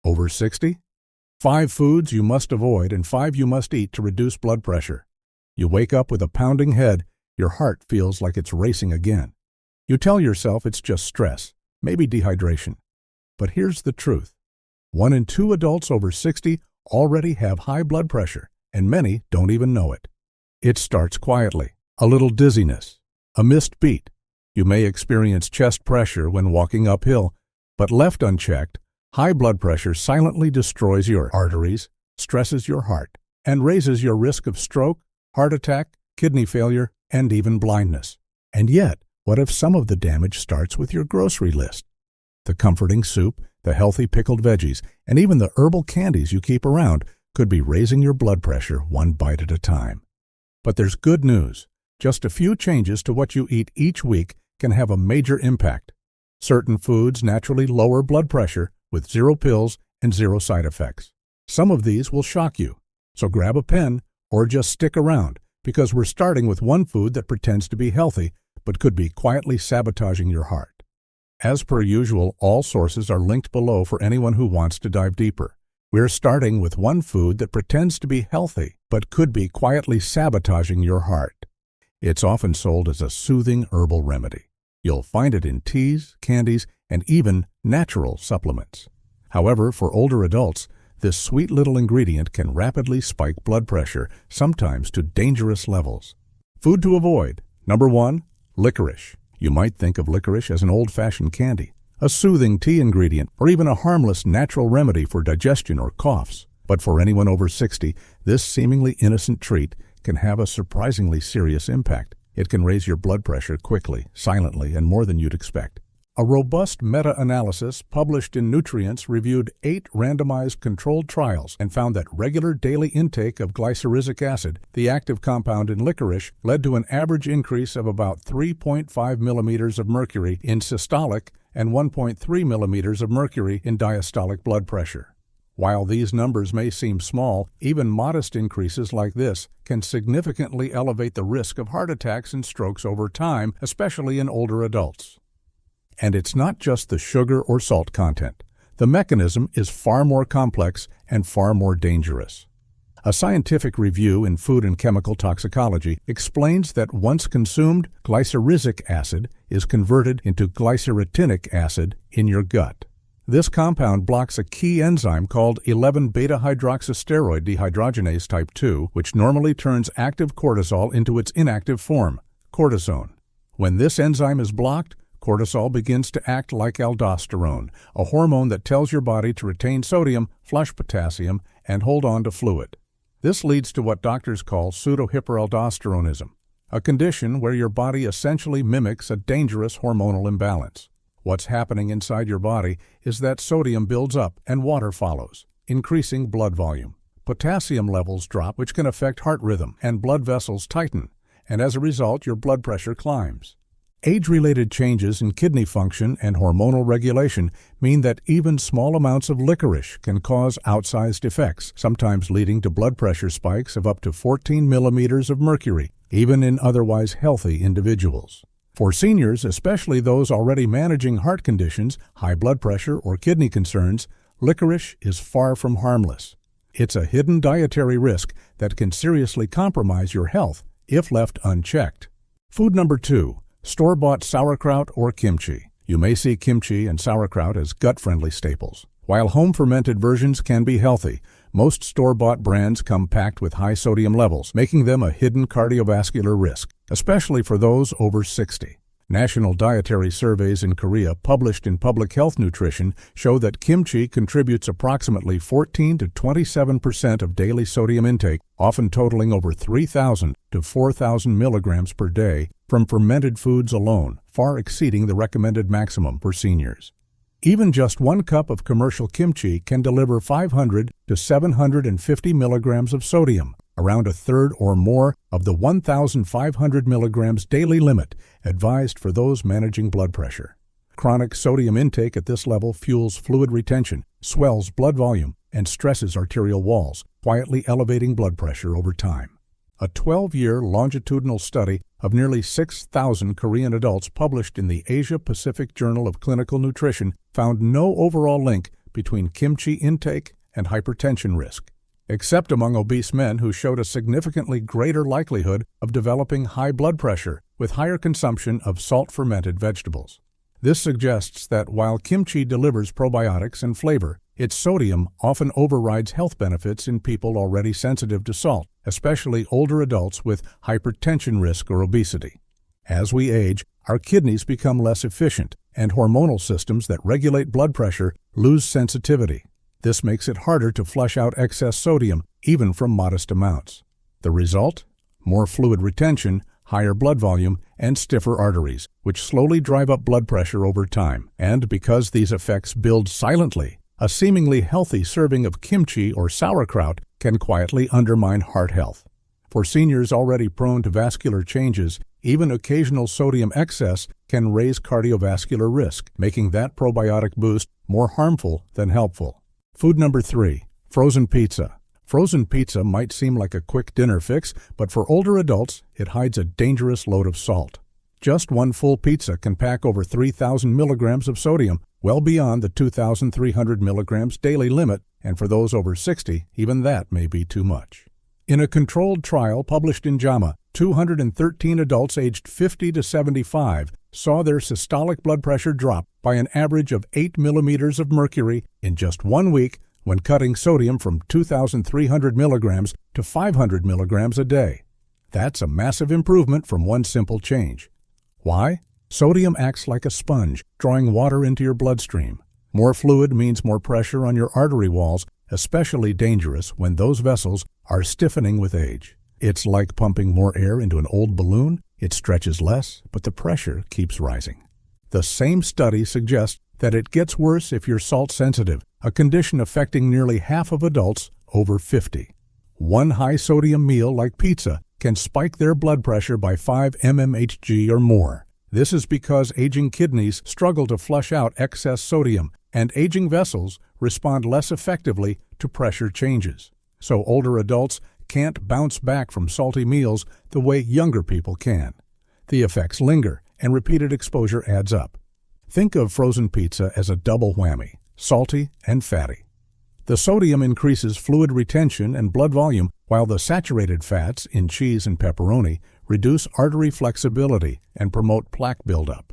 Over 60? 5 foods you must avoid and 5 you must eat to reduce blood pressure. You wake up with a pounding head, your heart feels like it's racing again. You tell yourself it's just stress, maybe dehydration. But here's the truth. 1 in 2 adults over 60 already have high blood pressure, and many don't even know it. It starts quietly, a little dizziness, a missed beat. You may experience chest pressure when walking uphill, but left unchecked, high blood pressure silently destroys your arteries, stresses your heart, and raises your risk of stroke, heart attack, kidney failure, and even blindness. And yet, what if some of the damage starts with your grocery list? The comforting soup, the healthy pickled veggies, and even the herbal candies you keep around could be raising your blood pressure one bite at a time. But there's good news. Just a few changes to what you eat each week can have a major impact. Certain foods naturally lower blood pressure with 0 pills and 0 side effects. Some of these will shock you, so grab a pen or just stick around, because we're starting with one food that pretends to be healthy but could be quietly sabotaging your heart. As per usual, all sources are linked below for anyone who wants to dive deeper. We're starting with one food that pretends to be healthy but could be quietly sabotaging your heart. It's often sold as a soothing herbal remedy. You'll find it in teas, candies, and even natural supplements. However, for older adults, this sweet little ingredient can rapidly spike blood pressure, sometimes to dangerous levels. Food to avoid. Number 1, licorice. You might think of licorice as an old-fashioned candy, a soothing tea ingredient, or even a harmless natural remedy for digestion or coughs. But for anyone over 60, this seemingly innocent treat can have a surprisingly serious impact. It can raise your blood pressure quickly, silently, and more than you'd expect. A robust meta-analysis published in Nutrients reviewed 8 randomized controlled trials and found that regular daily intake of glyceric acid, the active compound in licorice, led to an average increase of about 3.5 millimeters of mercury in systolic and 1.3 millimeters of mercury in diastolic blood pressure. While these numbers may seem small, even modest increases like this can significantly elevate the risk of heart attacks and strokes over time, especially in older adults. And it's not just the sugar or salt content. The mechanism is far more complex and far more dangerous. A scientific review in Food and Chemical Toxicology explains that once consumed, glyceric acid is converted into glyceretinic acid in your gut. This compound blocks a key enzyme called 11-beta-hydroxysteroid dehydrogenase type 2, which normally turns active cortisol into its inactive form, cortisone. When this enzyme is blocked, cortisol begins to act like aldosterone, a hormone that tells your body to retain sodium, flush potassium, and hold on to fluid. This leads to what doctors call pseudohyperaldosteronism, a condition where your body essentially mimics a dangerous hormonal imbalance. What's happening inside your body is that sodium builds up and water follows, increasing blood volume. Potassium levels drop, which can affect heart rhythm, and blood vessels tighten, and as a result, your blood pressure climbs. Age-related changes in kidney function and hormonal regulation mean that even small amounts of licorice can cause outsized effects, sometimes leading to blood pressure spikes of up to 14 millimeters of mercury, even in otherwise healthy individuals. For seniors, especially those already managing heart conditions, high blood pressure, or kidney concerns, licorice is far from harmless. It's a hidden dietary risk that can seriously compromise your health if left unchecked. Food number 2. Store-bought sauerkraut or kimchi. You may see kimchi and sauerkraut as gut-friendly staples. While home-fermented versions can be healthy, most store-bought brands come packed with high sodium levels, making them a hidden cardiovascular risk, especially for those over 60. National dietary surveys in Korea published in Public Health Nutrition show that kimchi contributes approximately 14 to 27% of daily sodium intake, often totaling over 3,000 to 4,000 milligrams per day from fermented foods alone, far exceeding the recommended maximum for seniors. Even just 1 cup of commercial kimchi can deliver 500 to 750 milligrams of sodium, around a third or more of the 1,500 milligrams daily limit advised for those managing blood pressure. Chronic sodium intake at this level fuels fluid retention, swells blood volume, and stresses arterial walls, quietly elevating blood pressure over time. A 12-year longitudinal study of nearly 6,000 Korean adults published in the Asia-Pacific Journal of Clinical Nutrition found no overall link between kimchi intake and hypertension risk, except among obese men who showed a significantly greater likelihood of developing high blood pressure with higher consumption of salt-fermented vegetables. This suggests that while kimchi delivers probiotics and flavor, its sodium often overrides health benefits in people already sensitive to salt, especially older adults with hypertension risk or obesity. As we age, our kidneys become less efficient, and hormonal systems that regulate blood pressure lose sensitivity. This makes it harder to flush out excess sodium, even from modest amounts. The result? More fluid retention, higher blood volume, and stiffer arteries, which slowly drive up blood pressure over time. And because these effects build silently, a seemingly healthy serving of kimchi or sauerkraut can quietly undermine heart health. For seniors already prone to vascular changes, even occasional sodium excess can raise cardiovascular risk, making that probiotic boost more harmful than helpful. Food number 3, frozen pizza. Frozen pizza might seem like a quick dinner fix, but for older adults, it hides a dangerous load of salt. Just one full pizza can pack over 3,000 milligrams of sodium, well beyond the 2,300 milligrams daily limit, and for those over 60, even that may be too much. In a controlled trial published in JAMA, 213 adults aged 50 to 75 saw their systolic blood pressure drop by an average of 8 millimeters of mercury in just 1 week when cutting sodium from 2,300 milligrams to 500 milligrams a day. That's a massive improvement from one simple change. Why? Sodium acts like a sponge, drawing water into your bloodstream. More fluid means more pressure on your artery walls, especially dangerous when those vessels are stiffening with age. It's like pumping more air into an old balloon. It stretches less, but the pressure keeps rising. The same study suggests that it gets worse if you're salt sensitive, a condition affecting nearly half of adults over 50. One high-sodium meal like pizza can spike their blood pressure by 5 mmHg or more. This is because aging kidneys struggle to flush out excess sodium, and aging vessels respond less effectively to pressure changes. So older adults can't bounce back from salty meals the way younger people can. The effects linger, and repeated exposure adds up. Think of frozen pizza as a double whammy, salty and fatty. The sodium increases fluid retention and blood volume, while the saturated fats in cheese and pepperoni reduce artery flexibility and promote plaque buildup.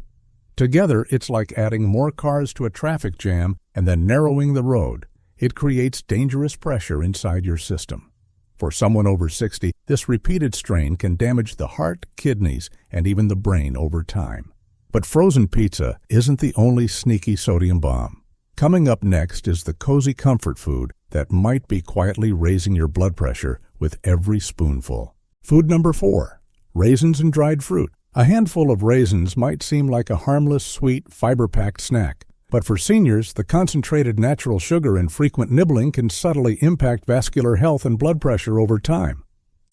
Together, it's like adding more cars to a traffic jam and then narrowing the road. It creates dangerous pressure inside your system. For someone over 60, this repeated strain can damage the heart, kidneys, and even the brain over time. But frozen pizza isn't the only sneaky sodium bomb. Coming up next is the cozy comfort food that might be quietly raising your blood pressure with every spoonful. Food number 4, raisins and dried fruit. A handful of raisins might seem like a harmless, sweet, fiber-packed snack. But for seniors, the concentrated natural sugar and frequent nibbling can subtly impact vascular health and blood pressure over time.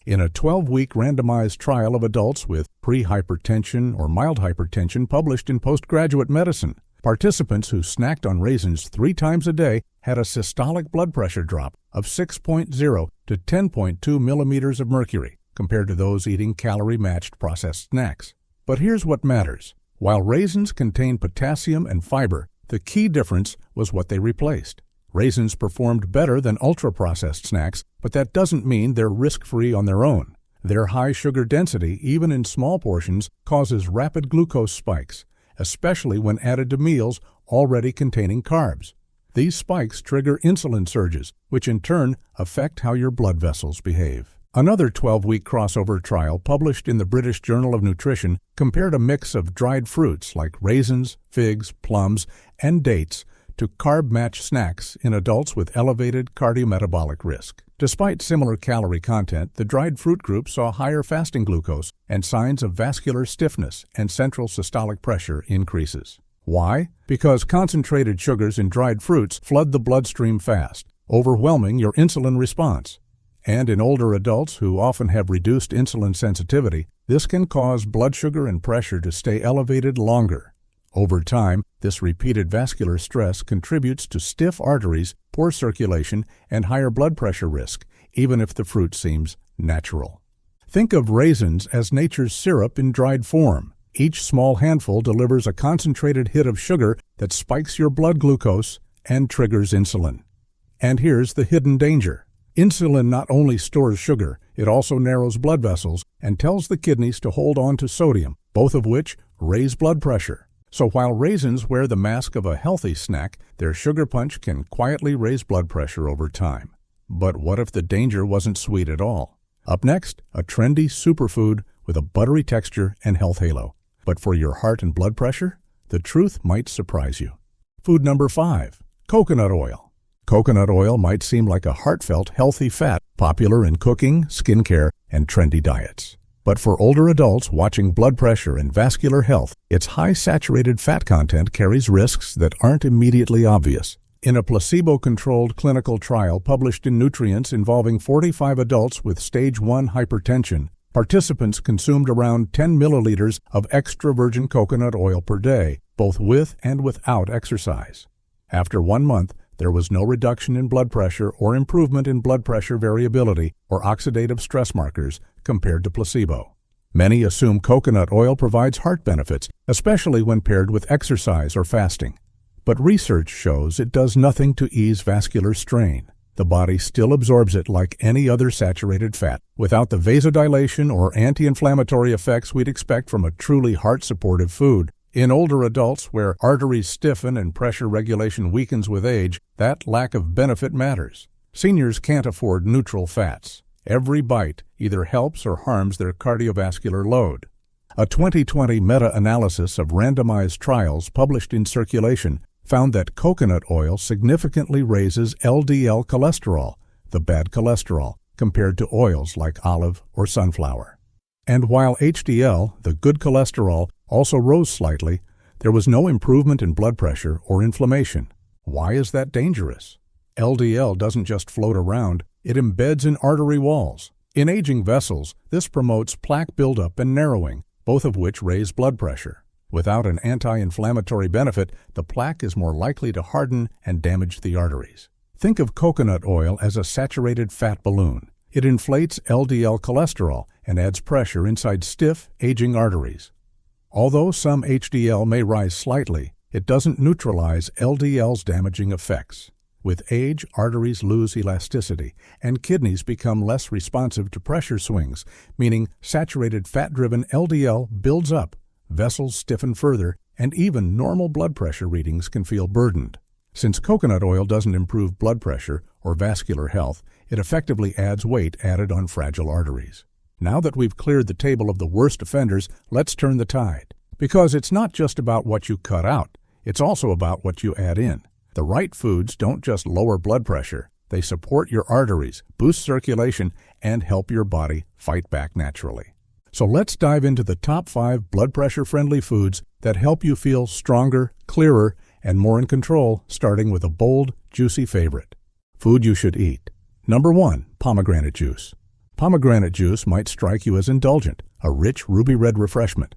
In a 12-week randomized trial of adults with pre-hypertension or mild hypertension published in Postgraduate Medicine, participants who snacked on raisins 3 times a day had a systolic blood pressure drop of 6.0 to 10.2 millimeters of mercury compared to those eating calorie-matched processed snacks. But here's what matters. While raisins contain potassium and fiber, the key difference was what they replaced. Raisins performed better than ultra-processed snacks, but that doesn't mean they're risk-free on their own. Their high sugar density, even in small portions, causes rapid glucose spikes, especially when added to meals already containing carbs. These spikes trigger insulin surges, which in turn affect how your blood vessels behave. Another 12-week crossover trial published in the British Journal of Nutrition compared a mix of dried fruits like raisins, figs, plums, and dates to carb-matched snacks in adults with elevated cardiometabolic risk. Despite similar calorie content, the dried fruit group saw higher fasting glucose and signs of vascular stiffness and central systolic pressure increases. Why? Because concentrated sugars in dried fruits flood the bloodstream fast, overwhelming your insulin response. And in older adults who often have reduced insulin sensitivity, this can cause blood sugar and pressure to stay elevated longer. Over time, this repeated vascular stress contributes to stiff arteries, poor circulation, and higher blood pressure risk, even if the fruit seems natural. Think of raisins as nature's syrup in dried form. Each small handful delivers a concentrated hit of sugar that spikes your blood glucose and triggers insulin. And here's the hidden danger. Insulin not only stores sugar, it also narrows blood vessels and tells the kidneys to hold on to sodium, both of which raise blood pressure. So while raisins wear the mask of a healthy snack, their sugar punch can quietly raise blood pressure over time. But what if the danger wasn't sweet at all? Up next, a trendy superfood with a buttery texture and health halo. But for your heart and blood pressure, the truth might surprise you. Food number 5, coconut oil. Coconut oil might seem like a heartfelt, healthy fat, popular in cooking, skincare, and trendy diets. But for older adults watching blood pressure and vascular health, its high saturated fat content carries risks that aren't immediately obvious. In a placebo-controlled clinical trial published in Nutrients involving 45 adults with stage 1 hypertension, participants consumed around 10 milliliters of extra virgin coconut oil per day, both with and without exercise. After 1 month, there was no reduction in blood pressure or improvement in blood pressure variability or oxidative stress markers compared to placebo. Many assume coconut oil provides heart benefits, especially when paired with exercise or fasting. But research shows it does nothing to ease vascular strain. The body still absorbs it like any other saturated fat, without the vasodilation or anti-inflammatory effects we'd expect from a truly heart-supportive food. In older adults, where arteries stiffen and pressure regulation weakens with age, that lack of benefit matters. Seniors can't afford neutral fats. Every bite either helps or harms their cardiovascular load. A 2020 meta-analysis of randomized trials published in Circulation found that coconut oil significantly raises LDL cholesterol, the bad cholesterol, compared to oils like olive or sunflower. And while HDL, the good cholesterol, also rose slightly, there was no improvement in blood pressure or inflammation. Why is that dangerous? LDL doesn't just float around, it embeds in artery walls. In aging vessels, this promotes plaque buildup and narrowing, both of which raise blood pressure. Without an anti-inflammatory benefit, the plaque is more likely to harden and damage the arteries. Think of coconut oil as a saturated fat balloon. It inflates LDL cholesterol and adds pressure inside stiff, aging arteries. Although some HDL may rise slightly, it doesn't neutralize LDL's damaging effects. With age, arteries lose elasticity, and kidneys become less responsive to pressure swings, meaning saturated fat-driven LDL builds up, vessels stiffen further, and even normal blood pressure readings can feel burdened. Since coconut oil doesn't improve blood pressure or vascular health, it effectively adds weight added on fragile arteries. Now that we've cleared the table of the worst offenders, let's turn the tide. Because it's not just about what you cut out, it's also about what you add in. The right foods don't just lower blood pressure, they support your arteries, boost circulation, and help your body fight back naturally. So let's dive into the top 5 blood pressure-friendly foods that help you feel stronger, clearer, and more in control, starting with a bold, juicy favorite. Food you should eat. Number 1, pomegranate juice. Pomegranate juice might strike you as indulgent, a rich ruby red refreshment.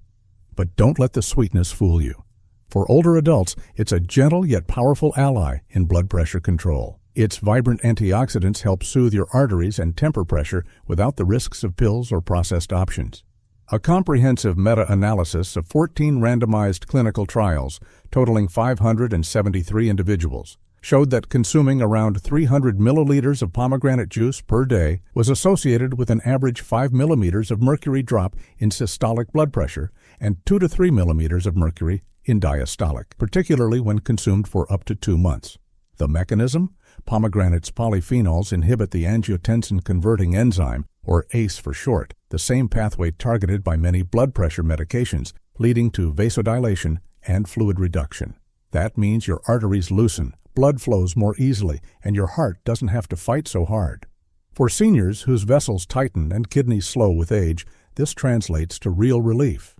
But don't let the sweetness fool you. For older adults, it's a gentle yet powerful ally in blood pressure control. Its vibrant antioxidants help soothe your arteries and temper pressure without the risks of pills or processed options. A comprehensive meta-analysis of 14 randomized clinical trials, totaling 573 individuals, showed that consuming around 300 milliliters of pomegranate juice per day was associated with an average 5 millimeters of mercury drop in systolic blood pressure and 2 to 3 millimeters of mercury in diastolic, particularly when consumed for up to 2 months. The mechanism? Pomegranate's polyphenols inhibit the angiotensin-converting enzyme, or ACE for short, the same pathway targeted by many blood pressure medications, leading to vasodilation and fluid reduction. That means your arteries loosen, blood flows more easily, and your heart doesn't have to fight so hard. For seniors whose vessels tighten and kidneys slow with age, this translates to real relief.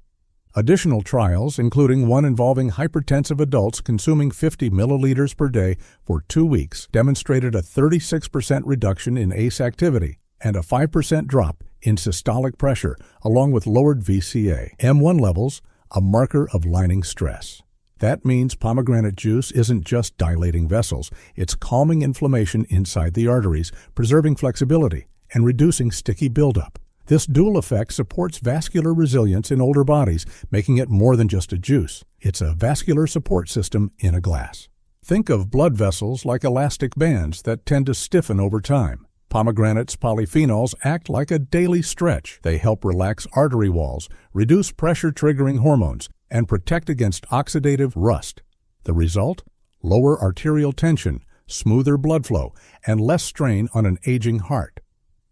Additional trials, including one involving hypertensive adults consuming 50 milliliters per day for 2 weeks, demonstrated a 36% reduction in ACE activity and a 5% drop in systolic pressure, along with lowered VCA, M1 levels, a marker of lining stress. That means pomegranate juice isn't just dilating vessels, it's calming inflammation inside the arteries, preserving flexibility, and reducing sticky buildup. This dual effect supports vascular resilience in older bodies, making it more than just a juice. It's a vascular support system in a glass. Think of blood vessels like elastic bands that tend to stiffen over time. Pomegranate's polyphenols act like a daily stretch. They help relax artery walls, reduce pressure-triggering hormones, and protect against oxidative rust. The result? Lower arterial tension, smoother blood flow, and less strain on an aging heart.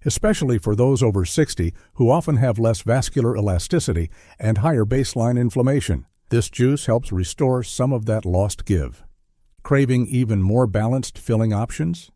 Especially for those over 60 who often have less vascular elasticity and higher baseline inflammation, this juice helps restore some of that lost give. Craving even more balanced filling options?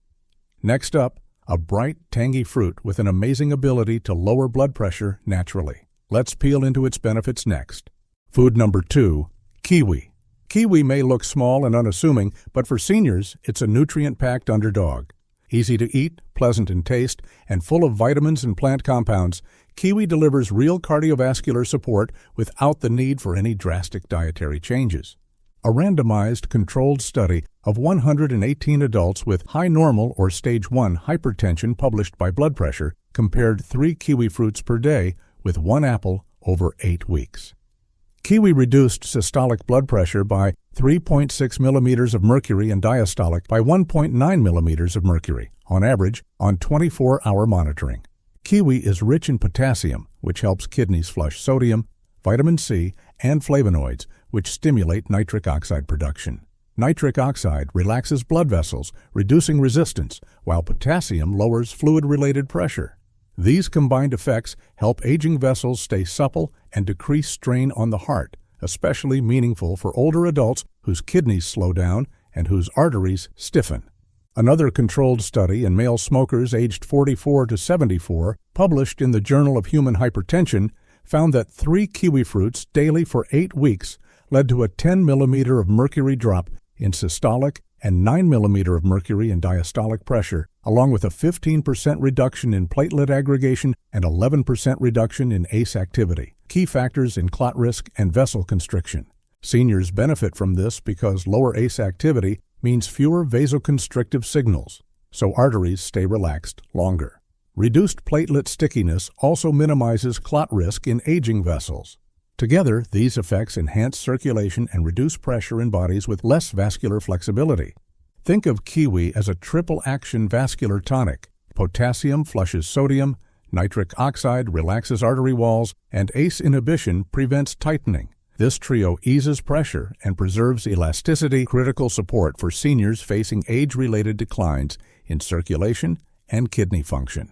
Next up, a bright, tangy fruit with an amazing ability to lower blood pressure naturally. Let's peel into its benefits next. Food number 2, kiwi. Kiwi may look small and unassuming, but for seniors, it's a nutrient-packed underdog. Easy to eat, pleasant in taste, and full of vitamins and plant compounds, kiwi delivers real cardiovascular support without the need for any drastic dietary changes. A randomized, controlled study of 118 adults with high normal or stage 1 hypertension published by Blood Pressure compared 3 kiwi fruits per day with 1 apple over 8 weeks. Kiwi reduced systolic blood pressure by 3.6 millimeters of mercury and diastolic by 1.9 millimeters of mercury, on average, on 24-hour monitoring. Kiwi is rich in potassium, which helps kidneys flush sodium, vitamin C, and flavonoids, which stimulate nitric oxide production. Nitric oxide relaxes blood vessels, reducing resistance, while potassium lowers fluid-related pressure. These combined effects help aging vessels stay supple and decrease strain on the heart, especially meaningful for older adults whose kidneys slow down and whose arteries stiffen. Another controlled study in male smokers aged 44 to 74, published in the Journal of Human Hypertension, found that 3 kiwi fruits daily for 8 weeks led to a 10 millimeter of mercury drop in systolic and 9 millimeter of mercury in diastolic pressure, along with a 15% reduction in platelet aggregation and 11% reduction in ACE activity, key factors in clot risk and vessel constriction. Seniors benefit from this because lower ACE activity means fewer vasoconstrictive signals, so arteries stay relaxed longer. Reduced platelet stickiness also minimizes clot risk in aging vessels. Together, these effects enhance circulation and reduce pressure in bodies with less vascular flexibility. Think of kiwi as a triple-action vascular tonic. Potassium flushes sodium, nitric oxide relaxes artery walls, and ACE inhibition prevents tightening. This trio eases pressure and preserves elasticity, critical support for seniors facing age-related declines in circulation and kidney function.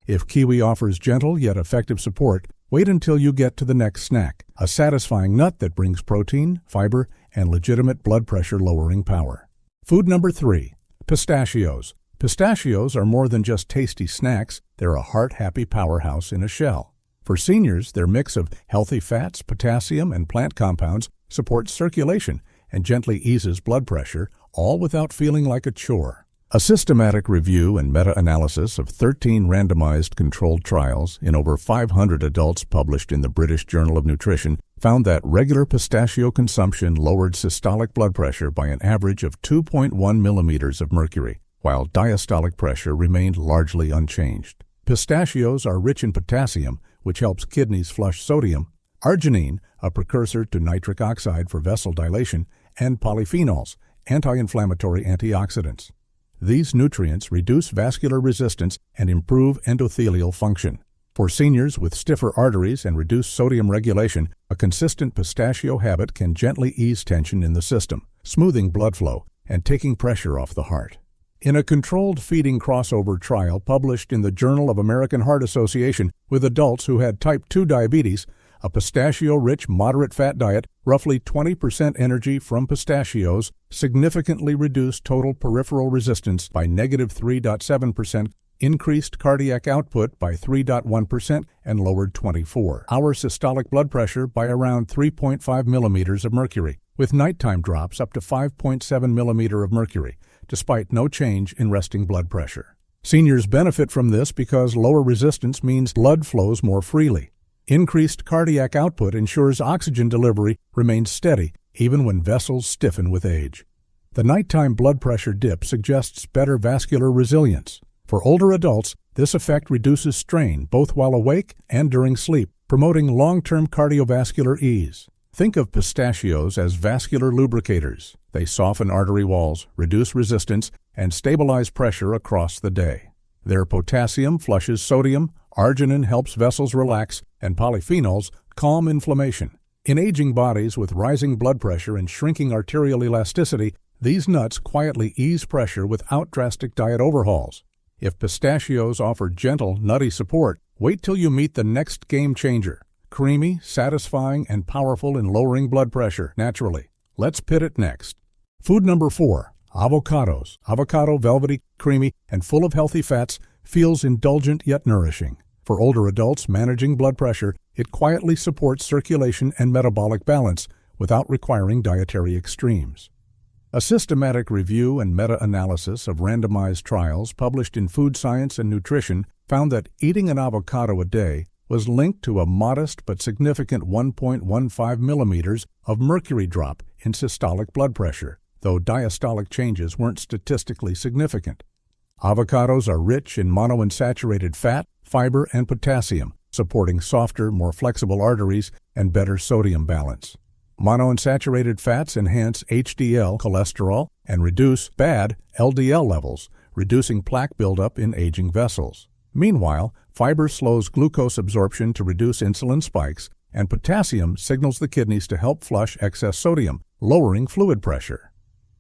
If kiwi offers gentle yet effective support, wait until you get to the next snack, a satisfying nut that brings protein, fiber, and legitimate blood pressure-lowering power. Food number 3, pistachios. Pistachios are more than just tasty snacks, they're a heart-happy powerhouse in a shell. For seniors, their mix of healthy fats, potassium, and plant compounds supports circulation and gently eases blood pressure, all without feeling like a chore. A systematic review and meta-analysis of 13 randomized controlled trials in over 500 adults published in the British Journal of Nutrition found that regular pistachio consumption lowered systolic blood pressure by an average of 2.1 millimeters of mercury, while diastolic pressure remained largely unchanged. Pistachios are rich in potassium, which helps kidneys flush sodium, arginine, a precursor to nitric oxide for vessel dilation, and polyphenols, anti-inflammatory antioxidants. These nutrients reduce vascular resistance and improve endothelial function. For seniors with stiffer arteries and reduced sodium regulation, a consistent pistachio habit can gently ease tension in the system, smoothing blood flow and taking pressure off the heart. In a controlled feeding crossover trial published in the Journal of American Heart Association with adults who had type 2 diabetes, a pistachio-rich moderate-fat diet, roughly 20% energy from pistachios, significantly reduced total peripheral resistance by -3.7%, increased cardiac output by 3.1%, and lowered 24-hour systolic blood pressure by around 3.5 millimeters of mercury, with nighttime drops up to 5.7 millimeter of mercury, despite no change in resting blood pressure. Seniors benefit from this because lower resistance means blood flows more freely. Increased cardiac output ensures oxygen delivery remains steady even when vessels stiffen with age. The nighttime blood pressure dip suggests better vascular resilience. For older adults, this effect reduces strain both while awake and during sleep, promoting long-term cardiovascular ease. Think of pistachios as vascular lubricators. They soften artery walls, reduce resistance, and stabilize pressure across the day. Their potassium flushes sodium, arginine helps vessels relax, and polyphenols calm inflammation. In aging bodies with rising blood pressure and shrinking arterial elasticity, these nuts quietly ease pressure without drastic diet overhauls. If pistachios offer gentle, nutty support, wait till you meet the next game changer. Creamy, satisfying, and powerful in lowering blood pressure naturally. Let's pit it next. Food number 4. Avocados. Avocado, velvety, creamy, and full of healthy fats, feels indulgent yet nourishing. For older adults managing blood pressure, it quietly supports circulation and metabolic balance without requiring dietary extremes. A systematic review and meta-analysis of randomized trials published in Food Science and Nutrition found that eating an avocado a day was linked to a modest but significant 1.15 millimeters of mercury drop in systolic blood pressure, though diastolic changes weren't statistically significant. Avocados are rich in monounsaturated fat, fiber, and potassium, supporting softer, more flexible arteries and better sodium balance. Monounsaturated fats enhance HDL cholesterol and reduce bad LDL levels, reducing plaque buildup in aging vessels. Meanwhile, fiber slows glucose absorption to reduce insulin spikes, and potassium signals the kidneys to help flush excess sodium, lowering fluid pressure.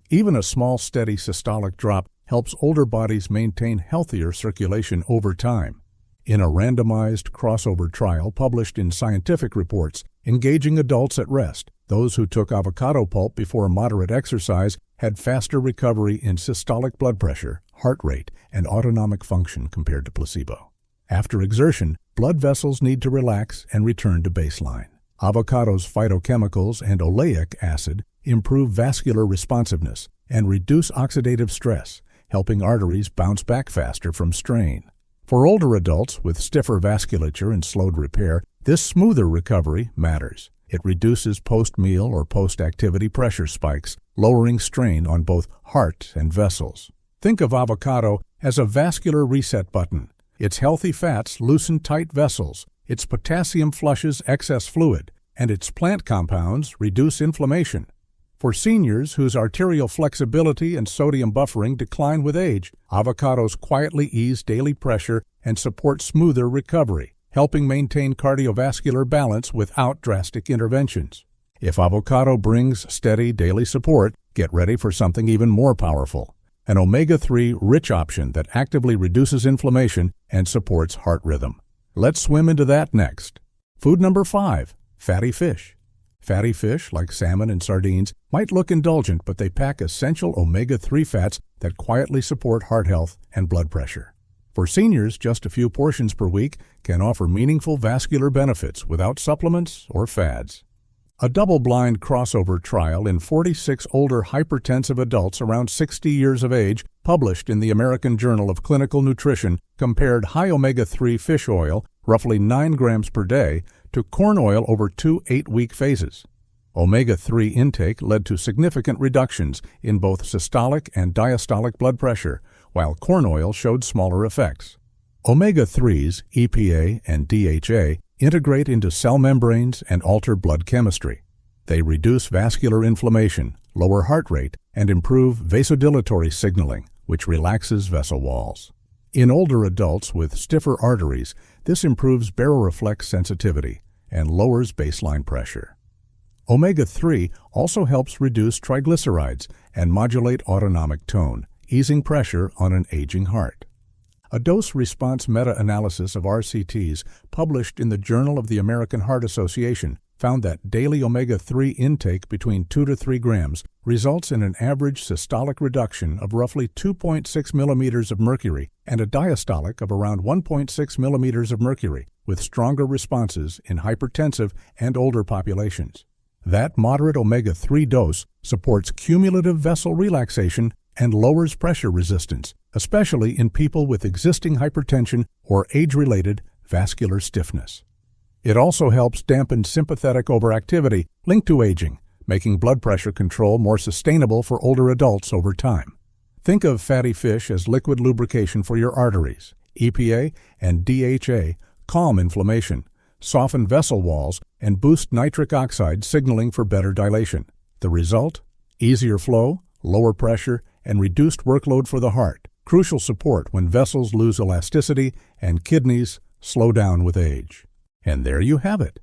Even a small, steady systolic drop helps older bodies maintain healthier circulation over time. In a randomized crossover trial published in Scientific Reports, engaging adults at rest, those who took avocado pulp before moderate exercise had faster recovery in systolic blood pressure, heart rate, and autonomic function compared to placebo. After exertion, blood vessels need to relax and return to baseline. Avocado's phytochemicals and oleic acid improve vascular responsiveness and reduce oxidative stress, helping arteries bounce back faster from strain. For older adults with stiffer vasculature and slowed repair, this smoother recovery matters. It reduces post-meal or post-activity pressure spikes, lowering strain on both heart and vessels. Think of avocado as a vascular reset button. Its healthy fats loosen tight vessels, its potassium flushes excess fluid, and its plant compounds reduce inflammation. For seniors whose arterial flexibility and sodium buffering decline with age, avocados quietly ease daily pressure and support smoother recovery, helping maintain cardiovascular balance without drastic interventions. If avocado brings steady daily support, get ready for something even more powerful. An omega-3 rich option that actively reduces inflammation and supports heart rhythm. Let's swim into that next. Food number 5. Fatty fish. Fatty fish, like salmon and sardines, might look indulgent, but they pack essential omega-3 fats that quietly support heart health and blood pressure. For seniors, just a few portions per week can offer meaningful vascular benefits without supplements or fads. A double-blind crossover trial in 46 older hypertensive adults around 60 years of age, published in the American Journal of Clinical Nutrition, compared high omega-3 fish oil, roughly 9 grams per day, to corn oil over 2 8-week phases. Omega-3 intake led to significant reductions in both systolic and diastolic blood pressure, while corn oil showed smaller effects. Omega-3s, EPA and DHA, integrate into cell membranes and alter blood chemistry. They reduce vascular inflammation, lower heart rate, and improve vasodilatory signaling, which relaxes vessel walls. In older adults with stiffer arteries, this improves baroreflex sensitivity and lowers baseline pressure. Omega-3 also helps reduce triglycerides and modulate autonomic tone, easing pressure on an aging heart. A dose-response meta-analysis of RCTs published in the Journal of the American Heart Association found that daily omega-3 intake between 2 to 3 grams results in an average systolic reduction of roughly 2.6 millimeters of mercury and a diastolic of around 1.6 millimeters of mercury, with stronger responses in hypertensive and older populations. That moderate omega-3 dose supports cumulative vessel relaxation and lowers pressure resistance, especially in people with existing hypertension or age-related vascular stiffness. It also helps dampen sympathetic overactivity linked to aging, making blood pressure control more sustainable for older adults over time. Think of fatty fish as liquid lubrication for your arteries. EPA and DHA calm inflammation, soften vessel walls, and boost nitric oxide signaling for better dilation. The result? Easier flow, lower pressure, and reduced workload for the heart. Crucial support when vessels lose elasticity and kidneys slow down with age. And there you have it.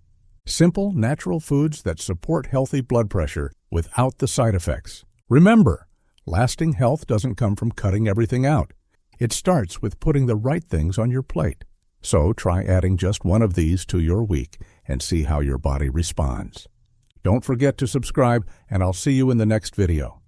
Simple, natural foods that support healthy blood pressure without the side effects. Remember, lasting health doesn't come from cutting everything out. It starts with putting the right things on your plate. So try adding just one of these to your week and see how your body responds. Don't forget to subscribe, and I'll see you in the next video.